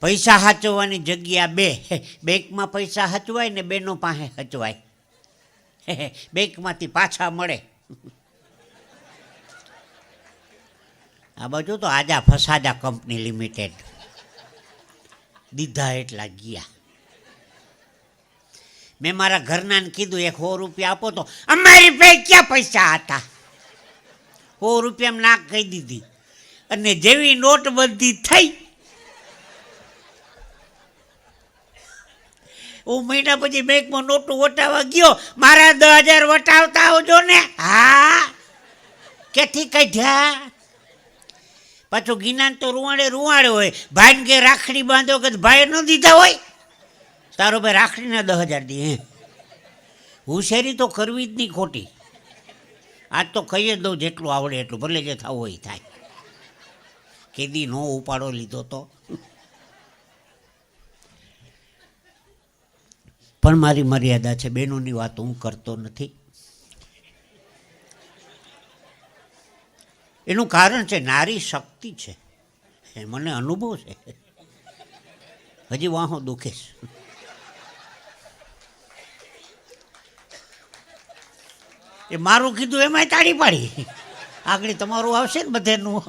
પૈસા સાચવવાની જગ્યા બે. બેંકમાં પૈસા હચવાય ને બેનો પાસે હચવાય. બેંકમાંથી પાછા મળે. આ બાજુ તો આજા ફસાજા કંપની લિમિટેડ દીધા એટલા ગયા. મેં મારા ઘરનાને કીધું 100 રૂપિયા આપો તો અમારી પાસે ક્યાં પૈસા હતા. 100 રૂપિયામાં નાક કહી દીધી. અને જેવી નોટબંધી થઈ હું મહિના પછી બેંકમાં નોટું વટાવવા ગયો. મારા 10,000 વટાવતા આવજો ને. હા કેથી કાઢ્યા. પાછું ગિનાન તો રૂવાડે હોય. ભાઈને કે રાખડી બાંધો કે ભાઈ ન દીધા હોય. તારો ભાઈ રાખડીના 10,000 દે. હુશેરી તો કરવી જ નહીં ખોટી. આજ તો કહી જ દઉં જેટલું આવડે એટલું, ભલે જે થવું હોય થાય. કેદી નો ઉપાડો લીધો તો. પણ મારી મર્યાદા છે. બહેનોની વાત હું કરતો નથી. એનું કારણ છે નારી શક્તિ છે. મને અનુભવ છે. હજી વાહો દુખે છે. એ મારું કીધું એમાંય તાળી પાડી. આગળ તમારું આવશે ને બધાનું.